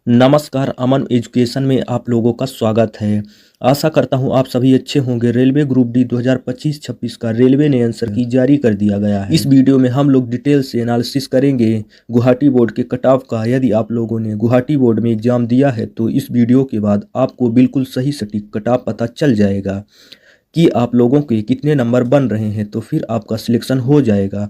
नमस्कार, अमन एजुकेशन में आप लोगों का स्वागत है। आशा करता हूं आप सभी अच्छे होंगे। रेलवे ग्रुप डी 2025-26 का रेलवे ने आंसर की जारी कर दिया गया है। इस वीडियो में हम लोग डिटेल से एनालिसिस करेंगे गुवाहाटी बोर्ड के कट ऑफ का। यदि आप लोगों ने गुवाहाटी बोर्ड में एग्जाम दिया है तो इस वीडियो के बाद आपको बिल्कुल सही सटीक कट ऑफ पता चल जाएगा कि आप लोगों के कितने नंबर बन रहे हैं, तो फिर आपका सिलेक्शन हो जाएगा।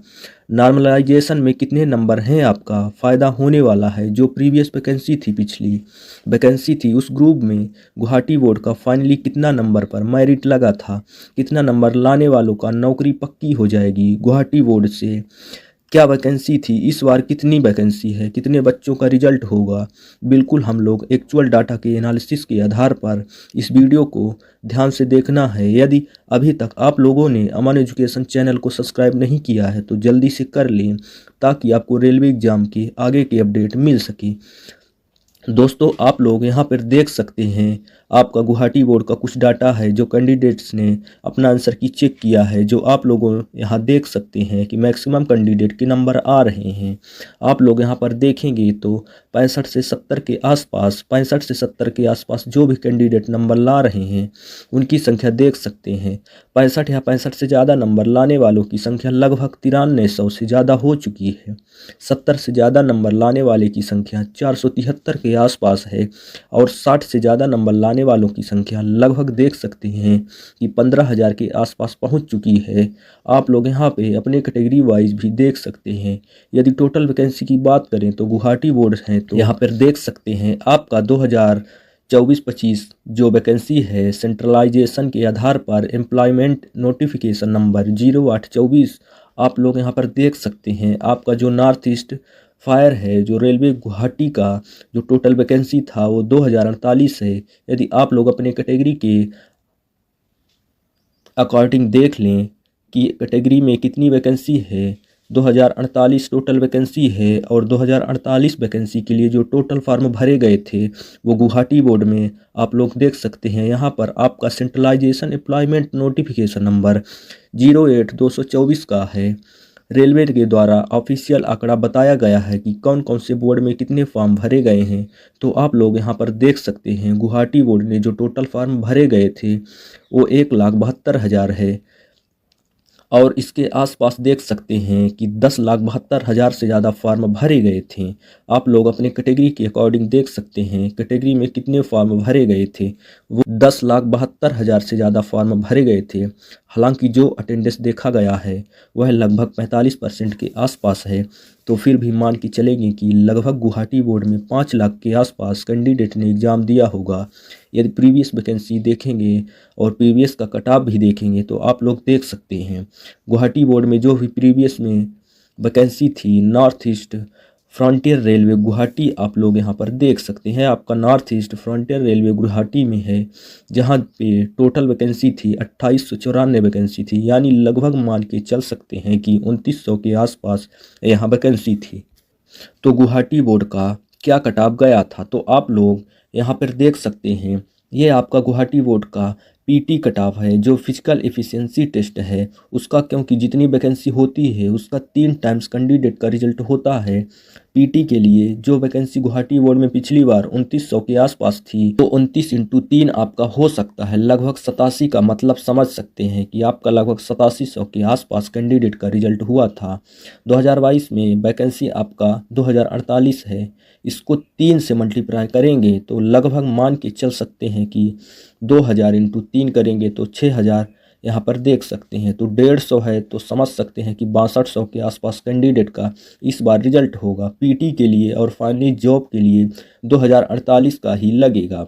नॉर्मलाइजेशन में कितने नंबर हैं आपका फ़ायदा होने वाला है। जो प्रीवियस वैकेंसी थी, पिछली वैकेंसी थी, उस ग्रुप में गुवाहाटी बोर्ड का फाइनली कितना नंबर पर मेरिट लगा था, कितना नंबर लाने वालों का नौकरी पक्की हो जाएगी गुवाहाटी बोर्ड से, क्या वैकेंसी थी, इस बार कितनी वैकेंसी है, कितने बच्चों का रिजल्ट होगा। बिल्कुल हम लोग एक्चुअल डाटा के एनालिसिस के आधार पर इस वीडियो को ध्यान से देखना है। यदि अभी तक आप लोगों ने अमन एजुकेशन चैनल को सब्सक्राइब नहीं किया है तो जल्दी से कर लें, ताकि आपको रेलवे एग्ज़ाम के आगे की अपडेट मिल सके। दोस्तों, आप लोग यहाँ पर देख सकते हैं आपका गुवाहाटी बोर्ड का कुछ डाटा है जो कैंडिडेट्स ने अपना आंसर की चेक किया है। जो आप लोगों यहाँ देख सकते हैं कि मैक्सिमम कैंडिडेट के नंबर आ रहे हैं। आप लोग यहाँ पर देखेंगे तो 65 से 70 के आसपास, 65 से 70 के आसपास जो भी कैंडिडेट नंबर ला रहे हैं उनकी संख्या देख सकते हैं। 65 या 65 से ज़्यादा नंबर लाने वालों की संख्या लगभग 9300 से ज़्यादा हो चुकी है। 70 से ज़्यादा नंबर लाने वाले की संख्या 473 के आसपास है और 60 से ज़्यादा नंबर लाने वालों की संख्या लगभग देख सकते हैं कि 15,000 के आसपास पहुंच चुकी है। आप लोग यहां पे अपने कैटेगरी वाइज भी देख सकते हैं। यदि टोटल वैकेंसी की बात करें तो गुवाहाटी बोर्ड है तो यहां पर देख सकते हैं आपका 2024-25 जो वैकेंसी है सेंट्रलाइजेशन के आधार पर एम्प्लॉयमेंट नोटिफिकेशन नंबर 0824 आप लोग यहाँ पर देख सकते हैं। आपका जो नॉर्थ ईस्ट फायर है, जो रेलवे गुवाहाटी का जो टोटल वैकेंसी था वो 2048 है। यदि आप लोग अपने कैटेगरी के अकॉर्डिंग देख लें कि कैटेगरी में कितनी वैकेंसी है, 2048 टोटल वैकेंसी है और 2048 वैकेंसी के लिए जो टोटल फॉर्म भरे गए थे वो गुवाहाटी बोर्ड में आप लोग देख सकते हैं। यहाँ पर आपका सेंट्रलाइजेशन एम्प्लॉयमेंट नोटिफिकेशन नंबर 08-224 का है। रेलवे के द्वारा ऑफिशियल आंकड़ा बताया गया है कि कौन कौन से बोर्ड में कितने फॉर्म भरे गए हैं। तो आप लोग यहाँ पर देख सकते हैं गुवाहाटी बोर्ड ने जो टोटल फॉर्म भरे गए थे वो 1,72,000 है और इसके आसपास देख सकते हैं कि 10,72,000 से ज़्यादा फॉर्म भरे गए थे। आप लोग अपने कैटेगरी के अकॉर्डिंग देख सकते हैं कैटेगरी में कितने फॉर्म भरे गए थे। वो 10,72,000 से ज़्यादा फॉर्म भरे गए थे। हालांकि जो अटेंडेंस देखा गया है वह लगभग 45% के आसपास है। तो फिर भी मान के चलेंगे कि लगभग गुवाहाटी बोर्ड में 5 लाख के आसपास कैंडिडेट ने एग्ज़ाम दिया होगा। यदि प्रीवियस वैकेंसी देखेंगे और प्रीवियस का कट ऑफ भी देखेंगे तो आप लोग देख सकते हैं गुवाहाटी बोर्ड में जो भी प्रीवियस में वैकेंसी थी north east frontier railway Guwahati आप लोग यहाँ पर देख सकते हैं। आपका north east frontier railway Guwahati में है, जहाँ पे टोटल वैकेंसी थी 2894 वैकेंसी थी। यानी लगभग मान के चल सकते हैं कि 2900 के आसपास यहाँ वैकेंसी थी। तो गुवाहाटी बोर्ड का क्या कट ऑफ गया था तो आप लोग यहाँ पर देख सकते हैं। ये आपका गुवाहाटी बोर्ड का पीटी कट ऑफ है, जो फिजिकल एफिशिएंसी टेस्ट है उसका, क्योंकि जितनी वैकेंसी होती है उसका 3 टाइम्स कैंडिडेट का रिजल्ट होता है। पीटी के लिए जो वैकेंसी गुवाहाटी बोर्ड में पिछली बार 2900 के आसपास थी तो 29 × 3 आपका हो सकता है लगभग 87 का मतलब समझ सकते हैं कि आपका लगभग 8700 के आसपास कैंडिडेट का रिजल्ट हुआ था। 2022 में वैकेंसी आपका 2048 है। इसको 3 से मल्टीप्लाई करेंगे तो लगभग मान के चल सकते हैं कि 2000 × 3 करेंगे तो 6000 यहाँ पर देख सकते हैं। तो 150 है तो समझ सकते हैं कि 6200 के आसपास कैंडिडेट का इस बार रिजल्ट होगा पीटी के लिए, और फाइनली जॉब के लिए 2048 का ही लगेगा।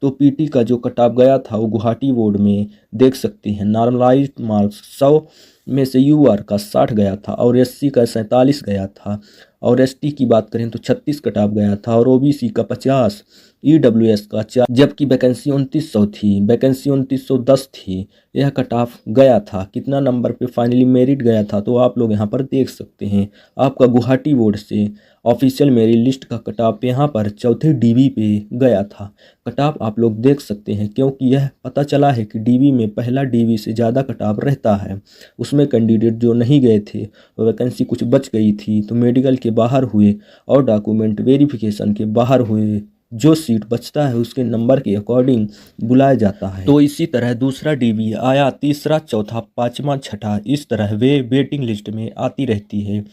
तो पीटी का जो कट ऑफ गया था वो गुवाहाटी बोर्ड में देख सकते हैं नॉर्मलाइज्ड मार्क्स 100 में से यूआर का 60 गया था और एससी का 47 गया था, और एसटी की बात करें तो 36 कट ऑफ गया था और ओबीसी का 50, ईडब्ल्यूएस का 4, जबकि वैकेंसी 2900 थी, वैकेंसी 2910 थी। यह कट ऑफ गया था। कितना नंबर पे फाइनली मेरिट गया था तो आप लोग यहाँ पर देख सकते हैं। आपका गुवाहाटी बोर्ड से ऑफिशियल मेरिट लिस्ट का कट ऑफ यहाँ पर चौथे डीबी पे गया था। कट ऑफ आप लोग देख सकते हैं, क्योंकि यह पता चला है कि डीबी में पहला डीबी से ज़्यादा कट ऑफ रहता है। उसमें कैंडिडेट जो नहीं गए थे, वैकेंसी कुछ बच गई थी तो मेडिकल के बाहर हुए और डॉक्यूमेंट वेरिफिकेशन के बाहर हुए जो सीट बचता है उसके नंबर के अकॉर्डिंग बुलाया जाता है। तो इसी तरह दूसरा डीवी आया, तीसरा, चौथा, पाँचवा, छठा, इस तरह वे वेटिंग लिस्ट में आती रहती है।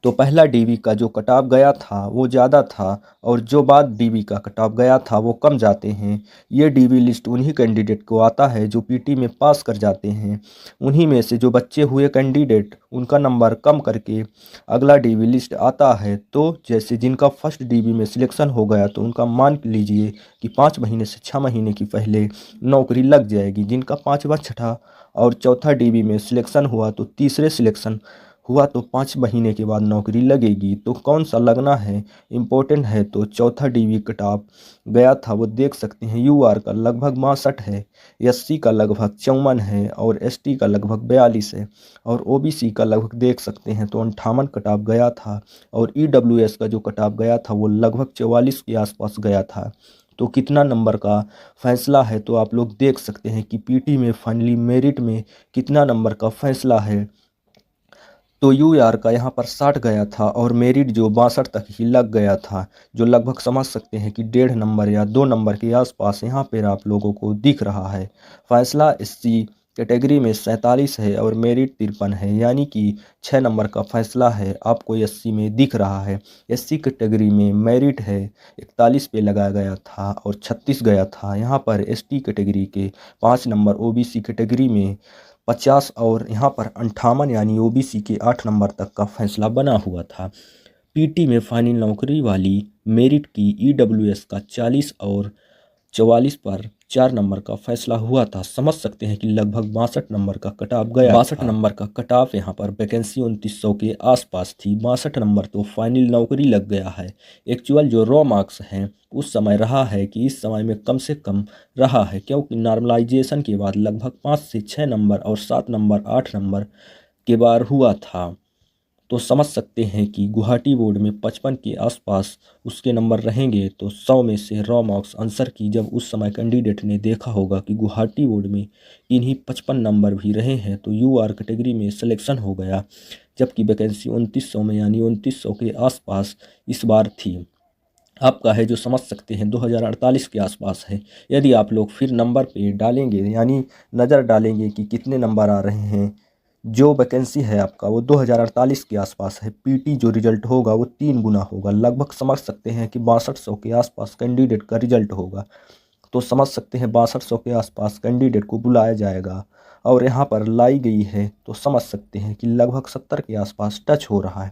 तो पहला डीवी का जो कट ऑफ गया था वो ज़्यादा था और जो बाद डीवी का कट ऑफ गया था वो कम जाते हैं। ये डीवी लिस्ट उन्हीं कैंडिडेट को आता है जो पीटी में पास कर जाते हैं। उन्हीं में से जो बच्चे हुए कैंडिडेट उनका नंबर कम करके अगला डीवी लिस्ट आता है। तो जैसे जिनका फर्स्ट डीवी में सिलेक्शन हो गया तो उनका मान लीजिए कि 5 महीने से 6 महीने की पहले नौकरी लग जाएगी। जिनका 5वां, छठा और चौथा डीवी में सिलेक्शन हुआ तो तीसरे सिलेक्शन हुआ तो 5 महीने के बाद नौकरी लगेगी। तो कौन सा लगना है इम्पोर्टेंट है, तो चौथा डीवी कट ऑफ गया था वो देख सकते हैं। यूआर का लगभग 62 है, एससी का लगभग 54 है और एसटी का लगभग 42 है और ओबीसी का लगभग देख सकते हैं तो 58 कट ऑफ गया था। और ईडब्ल्यूएस का जो कट ऑफ गया था वो लगभग 44 के आसपास गया था। तो कितना नंबर का फैसला है तो आप लोग देख सकते हैं कि पीटी में फाइनली मेरिट में कितना नंबर का फैसला है। तो यूआर का यहाँ पर 60 गया था और मेरिट जो 62 तक ही लग गया था, जो लगभग समझ सकते हैं कि 1.5 नंबर या 2 नंबर के आसपास यहाँ पर आप लोगों को दिख रहा है। फैसला एससी कैटेगरी में 47 है और मेरिट 53 है, यानी कि 6 नंबर का फैसला है आपको एससी में दिख रहा है। एससी कैटेगरी में मेरिट है 41 पे लगाया गया था और 36 गया था। यहाँ पर एसटी कैटेगरी के 5 नंबर, ओबीसी कैटेगरी में 50 और यहाँ पर 58 यानी ओबीसी के 8 नंबर तक का फैसला बना हुआ था। पीटी में फाइनल नौकरी वाली मेरिट की ईडब्ल्यूएस का 40 और 44 पर 4 नंबर का फैसला हुआ था। समझ सकते हैं कि लगभग 62 नंबर का कट ऑफ गया। 62 नंबर का कट ऑफ यहाँ पर वैकेंसी 2900 के आसपास थी। 62 नंबर तो फाइनल नौकरी लग गया है। एक्चुअल जो रॉ मार्क्स हैं उस समय रहा है कि इस समय में कम से कम रहा है, क्योंकि नॉर्मलाइजेशन के बाद लगभग 5 से 6 नंबर और 7 नंबर 8 नंबर के बार हुआ था। तो समझ सकते हैं कि गुवाहाटी बोर्ड में 55 के आसपास उसके नंबर रहेंगे। तो 100 में से रॉ मार्क्स आंसर की जब उस समय कैंडिडेट ने देखा होगा कि गुवाहाटी बोर्ड में इन्हीं 55 नंबर भी रहे हैं तो यूआर कैटेगरी में सिलेक्शन हो गया, जबकि वैकेंसी 2900 में यानी 2900 के आसपास इस बार थी। आपका है जो समझ सकते हैं 2048 के आसपास है। यदि आप लोग फिर नंबर पे डालेंगे यानी नज़र डालेंगे कि कितने नंबर आ रहे हैं, जो वैकेंसी है आपका वो 2048 के आसपास है। पीटी जो रिजल्ट होगा वो 3 गुना होगा। लगभग समझ सकते हैं कि 6200 के आसपास कैंडिडेट का रिजल्ट होगा। तो समझ सकते हैं 6200 के आसपास कैंडिडेट को बुलाया जाएगा और यहाँ पर लाई गई है तो समझ सकते हैं कि लगभग 70 के आसपास टच हो रहा है।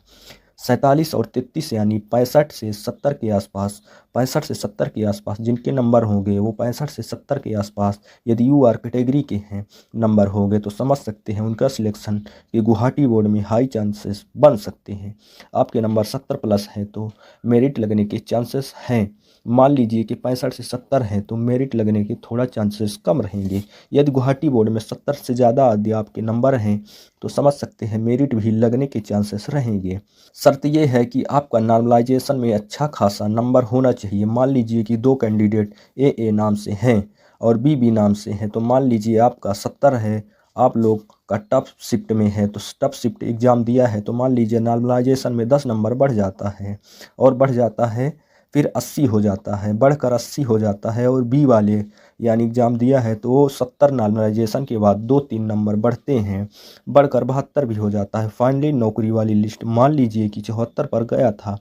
47 और 33 यानी 65 से 70 के आसपास, 65 से 70 के आसपास जिनके नंबर होंगे वो 65 से 70 के आसपास यदि यूआर कैटेगरी के हैं नंबर होंगे तो समझ सकते हैं उनका सिलेक्शन कि गुवाहाटी बोर्ड में हाई चांसेस बन सकते हैं। आपके नंबर 70 प्लस हैं तो मेरिट लगने के चांसेस हैं। मान लीजिए कि 65 से 70 हैं तो मेरिट लगने के थोड़ा चांसेस कम रहेंगे। यदि गुवाहाटी बोर्ड में 70 से ज़्यादा यदि आपके नंबर हैं तो समझ सकते हैं मेरिट भी लगने के चांसेस रहेंगे। शर्त ये है कि आपका नॉर्मलाइजेशन में अच्छा खासा नंबर होना चाहिए। मान लीजिए कि 2 कैंडिडेट ए नाम से हैं और बी नाम से हैं, तो मान लीजिए आपका 70 है, आप लोग का टफ शिफ्ट में है तो टफ शिफ्ट एग्ज़ाम दिया है तो मान लीजिए नॉर्मलाइजेशन में 10 नंबर बढ़ जाता है और बढ़ जाता है फिर 80 हो जाता है, बढ़कर 80 हो जाता है और बी वाले यानी एग्ज़ाम दिया है तो वो 70 नॉर्मलाइजेशन के बाद 2-3 नंबर बढ़ते हैं, बढ़कर 72 भी हो जाता है। फाइनली नौकरी वाली लिस्ट मान लीजिए कि 74 पर गया था,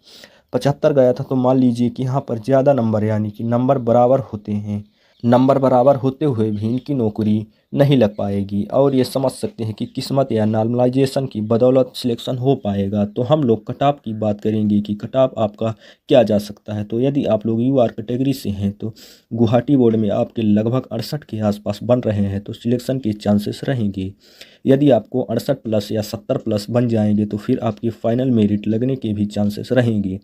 75 गया था तो मान लीजिए कि यहाँ पर ज़्यादा नंबर यानी कि नंबर बराबर होते हैं। नंबर बराबर होते हुए भी इनकी नौकरी नहीं लग पाएगी और ये समझ सकते हैं कि किस्मत या नॉर्मलाइजेशन की बदौलत सिलेक्शन हो पाएगा। तो हम लोग कट ऑफ की बात करेंगे कि कट ऑफ आपका क्या जा सकता है। तो यदि आप लोग यूआर कैटेगरी से हैं तो गुवाहाटी बोर्ड में आपके लगभग 68 के आसपास बन रहे हैं तो सिलेक्शन के चांसेस रहेंगे। यदि आपको 68 प्लस या 70 प्लस बन जाएंगे तो फिर आपकी फाइनल मेरिट लगने के भी चांसेस रहेंगे।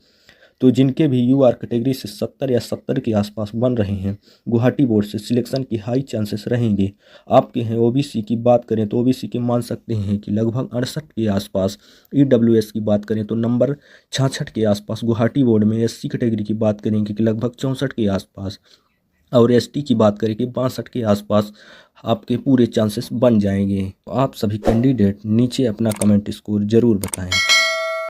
तो जिनके भी यूआर कैटेगरी से 70 या 70 के आसपास बन रहे हैं गुवाहाटी बोर्ड से सिलेक्शन की हाई चांसेस रहेंगे। आपके हैं ओबीसी की बात करें तो ओबीसी के मान सकते हैं कि लगभग 68 के आसपास। ईडब्ल्यूएस की बात करें तो नंबर 66 के आसपास। गुवाहाटी बोर्ड में एससी कैटेगरी की बात करेंगे कि लगभग 64 के आसपास और एसटी की बात करें कि 62 के आसपास आपके पूरे चांसेस बन जाएंगे। तो आप सभी कैंडिडेट नीचे अपना कमेंट स्कोर ज़रूर बताएं।